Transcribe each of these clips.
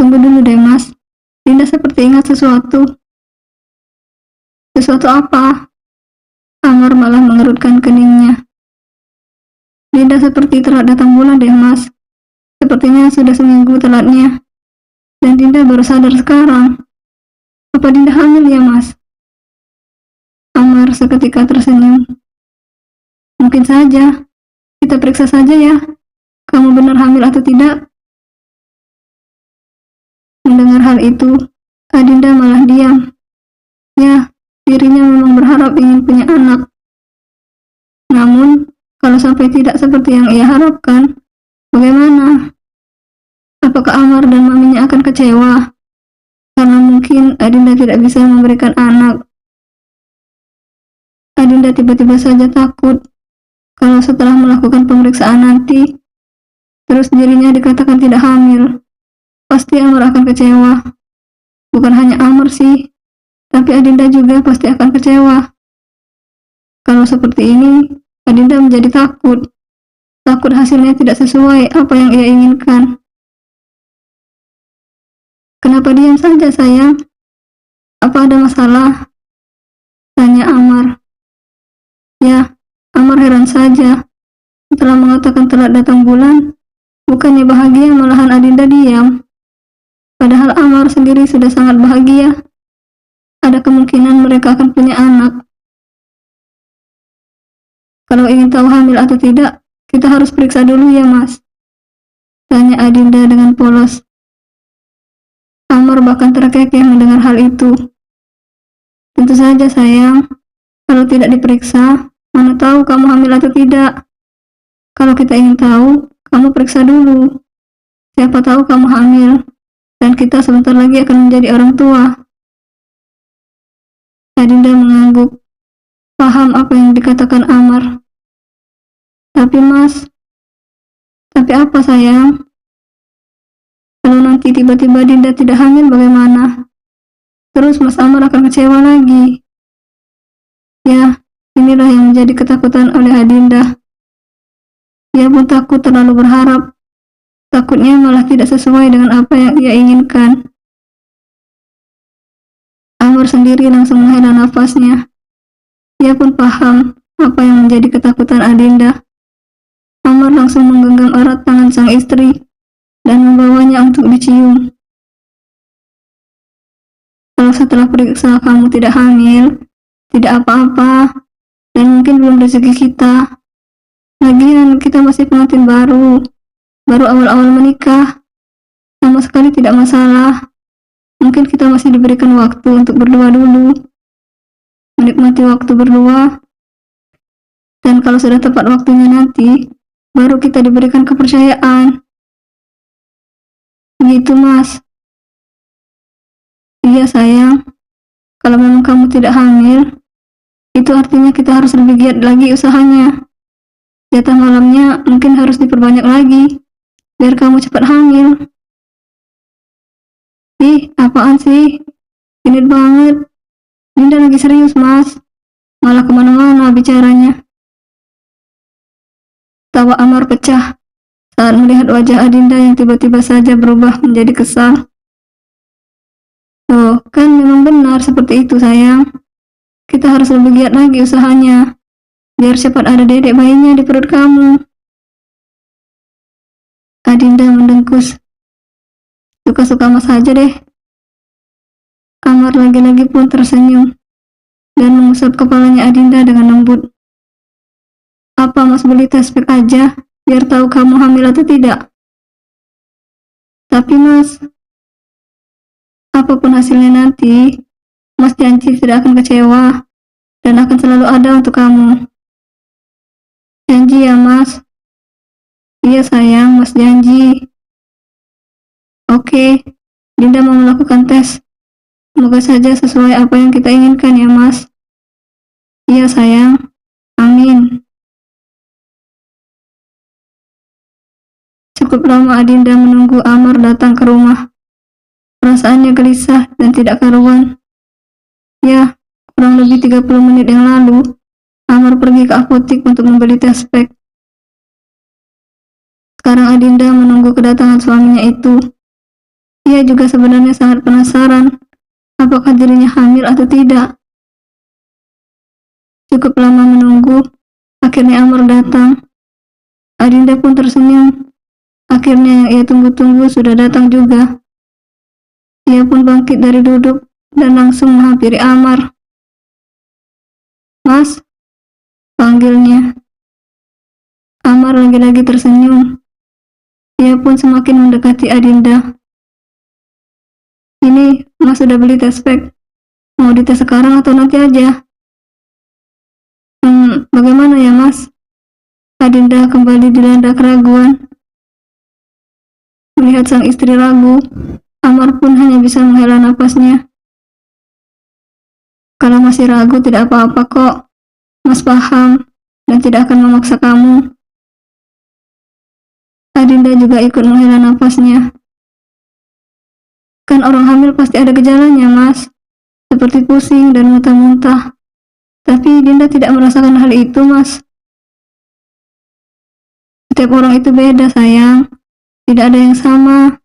Tunggu dulu deh, Mas. Dinda seperti ingat sesuatu. Sesuatu apa? Amar malah mengerutkan keningnya. Dinda seperti telat datang bulan deh, Mas. Sepertinya sudah seminggu telatnya. Dan Dinda baru sadar sekarang. Apa Dinda hamil ya, Mas? Amar seketika tersenyum. Mungkin saja. Kita periksa saja ya. Kamu benar hamil atau tidak? Mendengar hal itu, Adinda malah diam. Ya, dirinya memang berharap ingin punya anak. Namun, kalau sampai tidak seperti yang ia harapkan, bagaimana? Apakah Amar dan maminya akan kecewa? Karena mungkin Adinda tidak bisa memberikan anak. Adinda tiba-tiba saja takut kalau setelah melakukan pemeriksaan nanti, terus dirinya dikatakan tidak hamil. Pasti Amar akan kecewa. Bukan hanya Amar sih, tapi Adinda juga pasti akan kecewa. Kalau seperti ini, Adinda menjadi takut. Takut hasilnya tidak sesuai apa yang ia inginkan. Kenapa diam saja, sayang? Apa ada masalah? Tanya Amar. Ya, Amar heran saja. Setelah mengatakan telat datang bulan, bukannya bahagia malahan Adinda diam. Padahal Amar sendiri sudah sangat bahagia. Ada kemungkinan mereka akan punya anak. Kalau ingin tahu hamil atau tidak, kita harus periksa dulu ya, Mas. Tanya Adinda dengan polos. Amar bahkan terkekeh mendengar hal itu. Tentu saja, sayang. Kalau tidak diperiksa, mana tahu kamu hamil atau tidak. Kalau kita ingin tahu, kamu periksa dulu. Siapa tahu kamu hamil, dan kita sebentar lagi akan menjadi orang tua. Adinda mengangguk, paham apa yang dikatakan Amar. Tapi Mas, tapi apa sayang? Kalau nanti tiba-tiba Dinda tidak hamil bagaimana? Terus Mas Amar akan kecewa lagi. Ya, inilah yang menjadi ketakutan oleh Adinda. Ia pun takut terlalu berharap. Takutnya malah tidak sesuai dengan apa yang ia inginkan. Amar sendiri langsung menghela nafasnya. Ia pun paham apa yang menjadi ketakutan Adinda. Amar langsung menggenggam erat tangan sang istri dan membawanya untuk dicium. Kalau setelah periksa kamu tidak hamil, tidak apa-apa, dan mungkin belum rezeki kita. Lagian kita masih pengantin baru awal-awal menikah, sama sekali tidak masalah. Mungkin kita masih diberikan waktu untuk berdua dulu, menikmati waktu berdua, dan kalau sudah tepat waktunya nanti, baru kita diberikan kepercayaan. Begitu, Mas. Iya, sayang. Kalau memang kamu tidak hamil, itu artinya kita harus lebih giat lagi usahanya. Jatah malamnya mungkin harus diperbanyak lagi, biar kamu cepat hamil. Ih, apaan sih? Genit banget. Dinda lagi serius, Mas. Malah kemana-mana bicaranya. Tawa Amar pecah saat melihat wajah Adinda yang tiba-tiba saja berubah menjadi kesal. Tuh, kan memang benar seperti itu, sayang. Kita harus lebih giat lagi usahanya, biar cepat ada dedek bayinya di perut kamu. Adinda mendengkus. Suka-suka Mas aja deh. Amar lagi-lagi pun tersenyum dan mengusap kepalanya Adinda dengan lembut. Apa Mas beli tes pack aja, biar tahu kamu hamil atau tidak? Tapi Mas, apapun hasilnya nanti, Mas janji tidak akan kecewa dan akan selalu ada untuk kamu. Janji ya, Mas? Iya sayang, Mas janji. Oke, Dinda mau melakukan tes. Semoga saja sesuai apa yang kita inginkan ya, Mas. Iya sayang, amin. Cukup lama Adinda menunggu Amar datang ke rumah. Perasaannya gelisah dan tidak karuan. Ya, kurang lebih 30 menit yang lalu, Amar pergi ke apotik untuk membeli tes pack. Sekarang Adinda menunggu kedatangan suaminya itu. Ia juga sebenarnya sangat penasaran apakah dirinya hamil atau tidak. Cukup lama menunggu, akhirnya Amar datang. Adinda pun tersenyum. Akhirnya yang ia tunggu-tunggu sudah datang juga. Ia pun bangkit dari duduk dan langsung menghampiri Amar. "Mas," panggilnya. Amar lagi-lagi tersenyum. Ia pun semakin mendekati Adinda. "Ini, Mas sudah beli test pack. Mau dites sekarang atau nanti aja?" Bagaimana ya, Mas?" Adinda kembali dilanda keraguan. Melihat sang istri ragu, Amar pun hanya bisa menghela napasnya. "Kalau masih ragu tidak apa-apa kok. Mas paham dan tidak akan memaksa kamu." Adinda juga ikut menghela napasnya. "Kan orang hamil pasti ada gejalanya, Mas. Seperti pusing dan muntah-muntah. Tapi Dinda tidak merasakan hal itu, Mas." "Setiap orang itu beda, sayang. Tidak ada yang sama.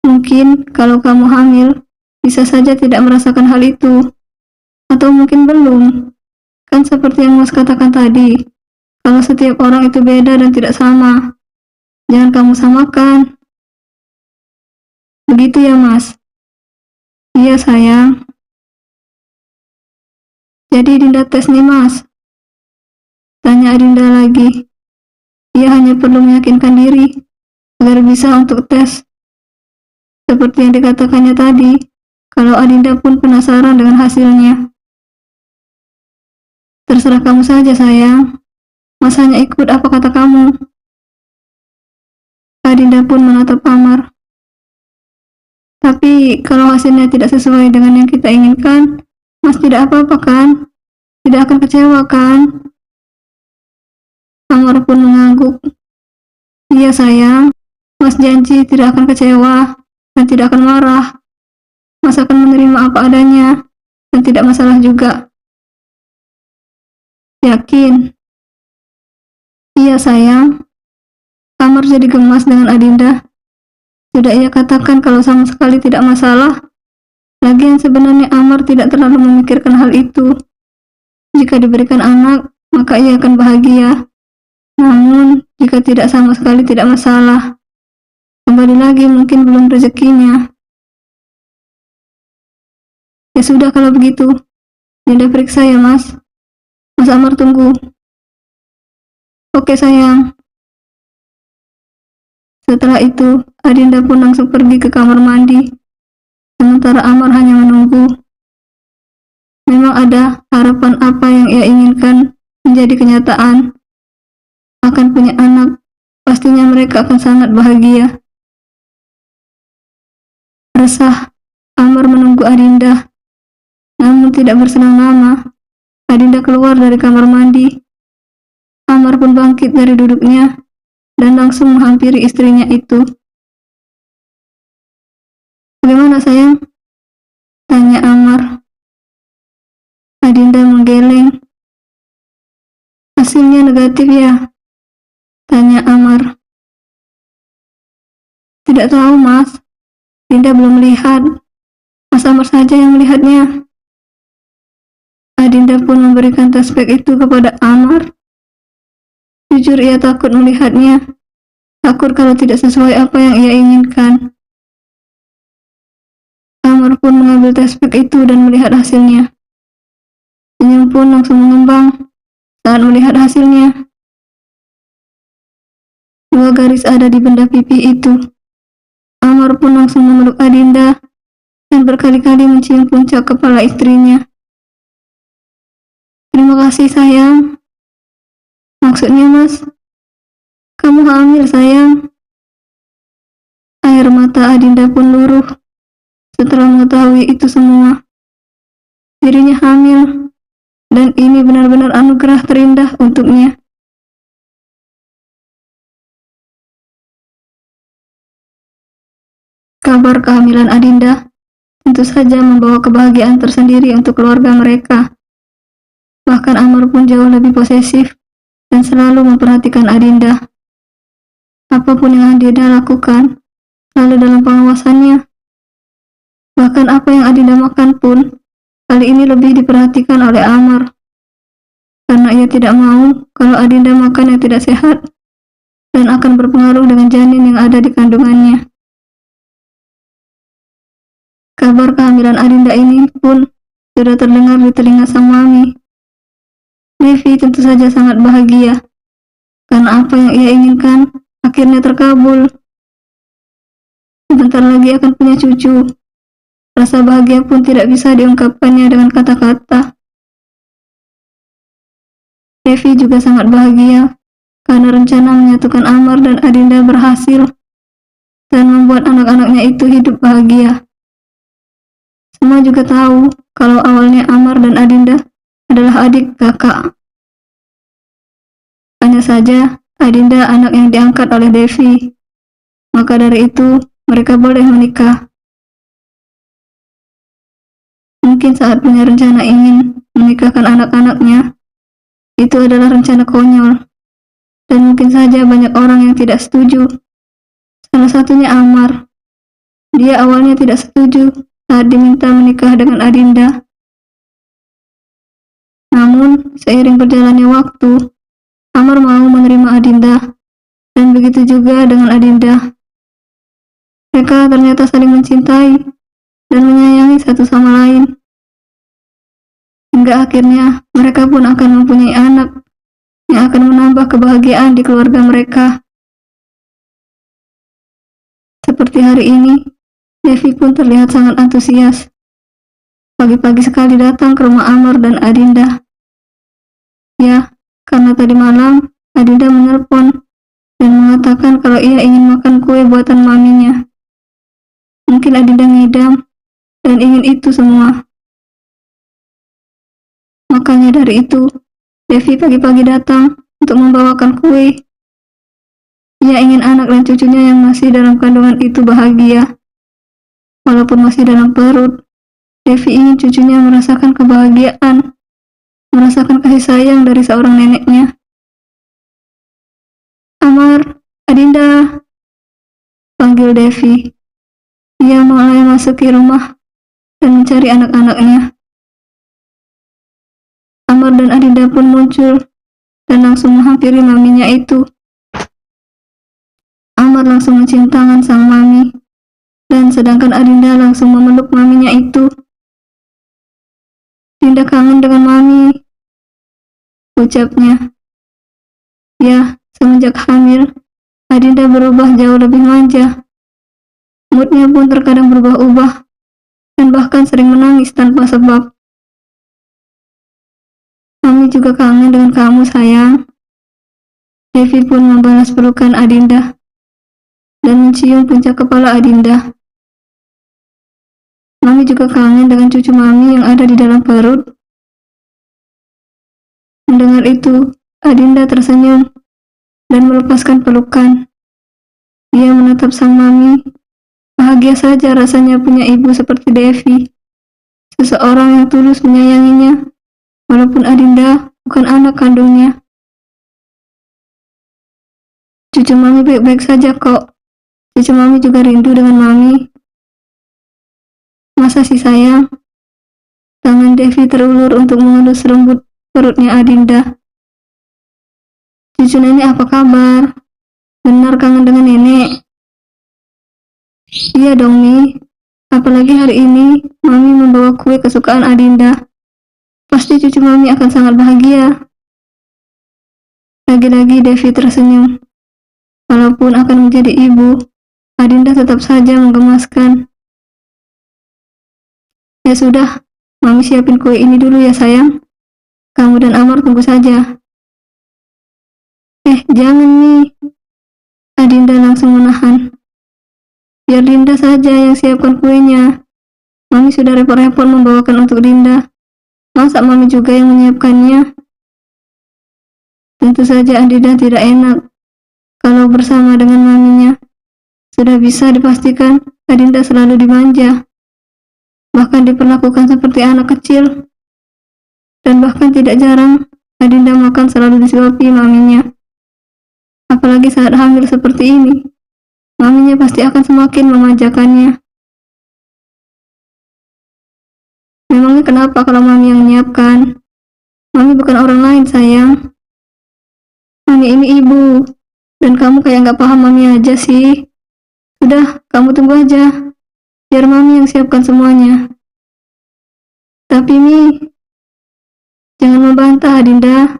Mungkin kalau kamu hamil, bisa saja tidak merasakan hal itu. Atau mungkin belum. Kan seperti yang Mas katakan tadi, kalau setiap orang itu beda dan tidak sama. Jangan kamu samakan." "Begitu ya, Mas?" "Iya, sayang. Jadi Dinda tes nih, Mas?" tanya Adinda lagi. Ia hanya perlu meyakinkan diri agar bisa untuk tes. Seperti yang dikatakannya tadi, kalau Adinda pun penasaran dengan hasilnya. "Terserah kamu saja, sayang. Mas hanya ikut apa kata kamu." Adinda pun menatap Amar. "Tapi kalau hasilnya tidak sesuai dengan yang kita inginkan, Mas tidak apa-apa kan? Tidak akan kecewa kan?" Amar pun mengangguk. "Iya, sayang. Mas janji tidak akan kecewa dan tidak akan marah. Mas akan menerima apa adanya dan tidak masalah juga." "Yakin?" "Iya, sayang." Amar jadi gemas dengan Adinda. Sudah ia katakan kalau sama sekali tidak masalah. Lagian sebenarnya Amar tidak terlalu memikirkan hal itu. Jika diberikan anak, maka ia akan bahagia. Namun, jika tidak sama sekali tidak masalah. Kembali lagi mungkin belum rezekinya. "Ya sudah kalau begitu. Dinda periksa ya, Mas. Mas Amar tunggu." "Oke, sayang." Setelah itu, Adinda pun langsung pergi ke kamar mandi. Sementara Amar hanya menunggu. Memang ada harapan apa yang ia inginkan menjadi kenyataan. Akan punya anak, pastinya mereka akan sangat bahagia. Resah, Amar menunggu Adinda. Namun tidak bersenang lama, Adinda keluar dari kamar mandi. Amar pun bangkit dari duduknya dan langsung menghampiri istrinya itu. "Bagaimana, sayang?" tanya Amar. Adinda menggeleng. "Hasilnya negatif ya?" tanya Amar. "Tidak tahu, Mas. Dinda belum melihat. Mas Amar saja yang melihatnya." Adinda pun memberikan tes pack itu kepada Amar. Jujur ia takut melihatnya. Takut kalau tidak sesuai apa yang ia inginkan. Amar pun mengambil tes pack itu dan melihat hasilnya. Senyum pun langsung mengembang saat melihat hasilnya. 2 garis ada di benda pipi itu. Amar pun langsung memeluk Adinda dan berkali-kali mencium puncak kepala istrinya. "Terima kasih, sayang." "Maksudnya, Mas? Kamu hamil, sayang." Air mata Adinda pun luruh setelah mengetahui itu semua. Dirinya hamil, dan ini benar-benar anugerah terindah untuknya. Kabar kehamilan Adinda tentu saja membawa kebahagiaan tersendiri untuk keluarga mereka. Bahkan Amar pun jauh lebih posesif dan selalu memperhatikan Adinda. Apapun yang Adinda lakukan, selalu dalam pengawasannya. Bahkan apa yang Adinda makan pun kali ini lebih diperhatikan oleh Amar, karena ia tidak mau kalau Adinda makan yang tidak sehat dan akan berpengaruh dengan janin yang ada di kandungannya. Kabar kehamilan Adinda ini pun sudah terdengar di telinga sang mami. Devi tentu saja sangat bahagia, karena apa yang ia inginkan akhirnya terkabul. Sebentar lagi akan punya cucu. Rasa bahagia pun tidak bisa diungkapkannya dengan kata-kata. Devi juga sangat bahagia karena rencana menyatukan Amar dan Adinda berhasil dan membuat anak-anaknya itu hidup bahagia. Semua juga tahu kalau awalnya Amar dan Adinda adalah adik kakak. Hanya saja Adinda anak yang diangkat oleh Devi. Maka dari itu mereka boleh menikah. Mungkin saat punya rencana ingin menikahkan anak-anaknya, itu adalah rencana konyol. Dan mungkin saja banyak orang yang tidak setuju. Salah satunya Amar. Dia awalnya tidak setuju saat diminta menikah dengan Adinda. Namun, seiring berjalannya waktu, Amar mau menerima Adinda, dan begitu juga dengan Adinda. Mereka ternyata saling mencintai dan menyayangi satu sama lain. Hingga akhirnya mereka pun akan mempunyai anak yang akan menambah kebahagiaan di keluarga mereka. Seperti hari ini, Devi pun terlihat sangat antusias. Pagi-pagi sekali datang ke rumah Amar dan Adinda. Ya, karena tadi malam Adinda menelpon dan mengatakan kalau ia ingin makan kue buatan maminya. Mungkin Adinda ngidam dan ingin itu semua. Makanya dari itu, Devi pagi-pagi datang untuk membawakan kue. Ia ingin anak dan cucunya yang masih dalam kandungan itu bahagia. Walaupun masih dalam perut, Devi ingin cucunya merasakan kebahagiaan, merasakan kasih sayang dari seorang neneknya. Amar, Adinda, panggil Devi. Ia mulai masuki rumah dan mencari anak-anaknya. Amar dan Adinda pun muncul dan langsung menghampiri maminya itu. Amar langsung mencium tangan sang mami, dan sedangkan Adinda langsung memeluk maminya itu. Dinda kangen dengan mami, ucapnya. Ya, semenjak hamil, Adinda berubah jauh lebih manja. Moodnya pun terkadang berubah-ubah, dan bahkan sering menangis tanpa sebab. Mami juga kangen dengan kamu, sayang. Devi pun membalas pelukan Adinda dan mencium puncak kepala Adinda. Mami juga kangen dengan cucu mami yang ada di dalam perut. Mendengar itu, Adinda tersenyum dan melepaskan pelukan. Dia menatap sang mami. Bahagia saja rasanya punya ibu seperti Devi. Seseorang yang tulus menyayanginya, walaupun Adinda bukan anak kandungnya. Cucu mami baik-baik saja kok. Cucu mami juga rindu dengan mami. Masa sih sayang? Tangan Devi terulur untuk mengelus rambut perutnya Adinda. Cucu nenek apa kabar? Benar kangen dengan nenek? Iya dong Mi. Apalagi hari ini mami membawa kue kesukaan Adinda. Pasti cucu mami akan sangat bahagia. Lagi-lagi Devi tersenyum. Walaupun akan menjadi ibu, Adinda tetap saja menggemaskan. Ya sudah, mami siapin kue ini dulu ya sayang. Kamu dan Amar tunggu saja. Jangan Mi. Adinda langsung menahan. Biar Dinda saja yang siapkan kuenya. Mami sudah repot-repot membawakan untuk Dinda. Masa mami juga yang menyiapkannya? Tentu saja Adinda tidak enak kalau bersama dengan maminya. Sudah bisa dipastikan Adinda selalu dimanja. Bahkan diperlakukan seperti anak kecil. Dan bahkan tidak jarang Adinda makan selalu disuapi maminya. Apalagi saat hamil seperti ini. maminya pasti akan semakin memanjakannya. Memangnya kenapa kalau mami yang menyiapkan? Mami bukan orang lain, sayang. Mami ini ibu, dan kamu kayak nggak paham mami aja sih. Sudah, kamu tunggu aja, biar mami yang siapkan semuanya. Tapi Mi, jangan membantah Adinda.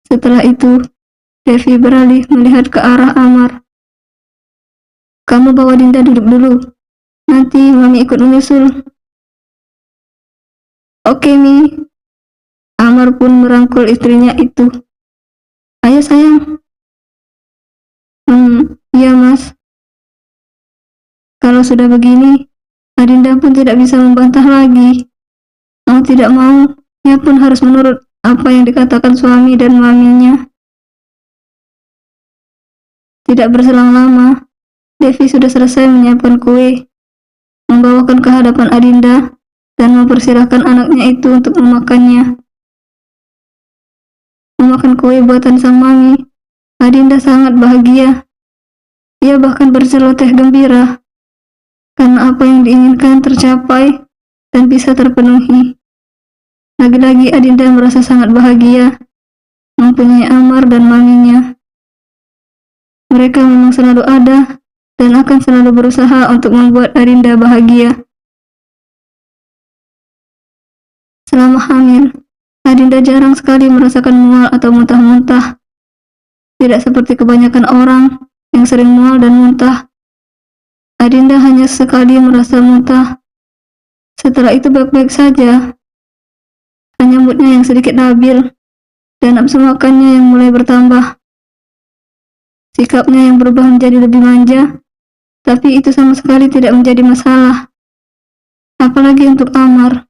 Setelah itu, Devi beralih melihat ke arah Amar. Kamu bawa Dinda duduk dulu, nanti mami ikut menyusul. Oke Mi. Amar pun merangkul istrinya itu. Ayo sayang. Iya mas. Kalau sudah begini, Adinda pun tidak bisa membantah lagi. Mau tidak mau, ia pun harus menurut apa yang dikatakan suami dan maminya. Tidak berselang lama, Devi sudah selesai menyiapkan kue, membawakan ke hadapan Adinda, dan mempersilahkan anaknya itu untuk memakannya. Memakan kue buatan sang mami, Adinda sangat bahagia. Ia bahkan berceloteh gembira, karena apa yang diinginkan tercapai dan bisa terpenuhi. Lagi-lagi Adinda merasa sangat bahagia, mempunyai Amar dan maminya. Mereka memang selalu ada, dan akan selalu berusaha untuk membuat Adinda bahagia. Selama hamil, Adinda jarang sekali merasakan mual atau muntah-muntah. Tidak seperti kebanyakan orang yang sering mual dan muntah. Adinda hanya sekali merasa muntah. Setelah itu baik-baik saja. Hanya moodnya yang sedikit labil, dan nafsu makannya yang mulai bertambah. Sikapnya yang berubah menjadi lebih manja, tapi itu sama sekali tidak menjadi masalah. Apalagi untuk Amar.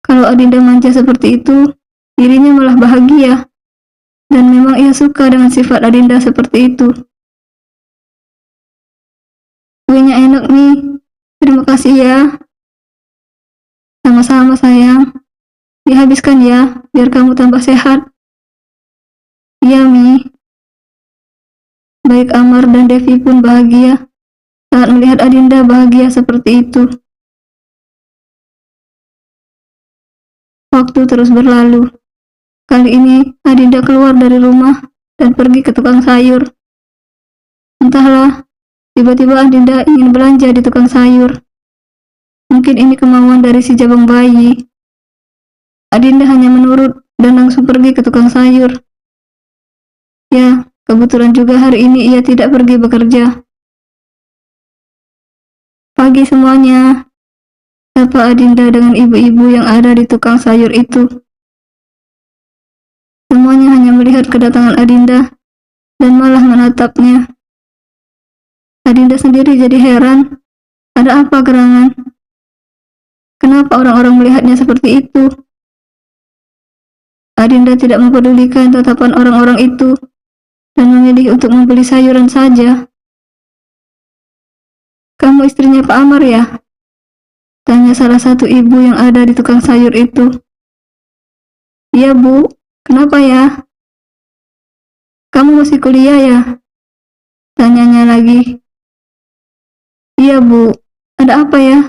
Kalau Adinda manja seperti itu, dirinya malah bahagia. Dan memang ia suka dengan sifat Adinda seperti itu. Kuenya enak nih. Terima kasih ya. Sama-sama sayang. Dihabiskan ya, biar kamu tambah sehat. Iya Mi. Baik Amar dan Devi pun bahagia saat melihat Adinda bahagia seperti itu. Waktu terus berlalu. Kali ini Adinda keluar dari rumah dan pergi ke tukang sayur. Entahlah, tiba-tiba Adinda ingin belanja di tukang sayur. Mungkin ini kemauan dari si jabang bayi. Adinda hanya menurut dan langsung pergi ke tukang sayur. Ya, kebetulan juga hari ini ia tidak pergi bekerja. Pagi semuanya, sapa Adinda dengan ibu-ibu yang ada di tukang sayur itu. Semuanya hanya melihat kedatangan Adinda dan malah menatapnya. Adinda sendiri jadi heran, ada apa gerangan? Kenapa orang-orang melihatnya seperti itu? Adinda tidak mempedulikan tatapan orang-orang itu dan memilih untuk membeli sayuran saja. Kamu istrinya Pak Amar ya? Tanya salah satu ibu yang ada di tukang sayur itu. Iya Bu, kenapa ya? Kamu masih kuliah ya? Tanyanya lagi. Iya Bu, ada apa ya?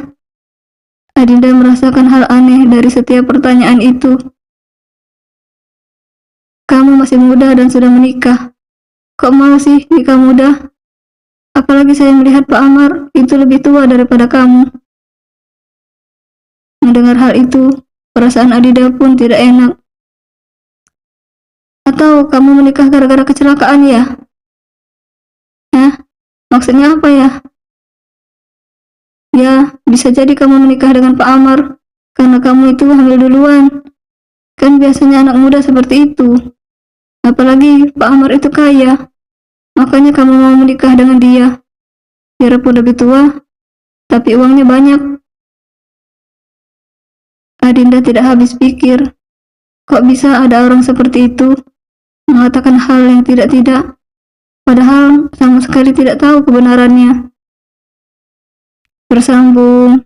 Adinda merasakan hal aneh dari setiap pertanyaan itu. Kamu masih muda dan sudah menikah. Kok mau sih nikah muda? Apalagi saya melihat Pak Amar itu lebih tua daripada kamu. Mendengar hal itu, perasaan Adinda pun tidak enak. Atau kamu menikah gara-gara kecelakaan ya? Hah? Maksudnya apa ya? Ya, bisa jadi kamu menikah dengan Pak Amar karena kamu itu hamil duluan. Kan biasanya anak muda seperti itu. Apalagi Pak Amar itu kaya. Makanya kamu mau menikah dengan dia. Biarpun lebih tua, tapi uangnya banyak. Adinda tidak habis pikir. Kok bisa ada orang seperti itu mengatakan hal yang tidak-tidak, padahal sama sekali tidak tahu kebenarannya. Bersambung.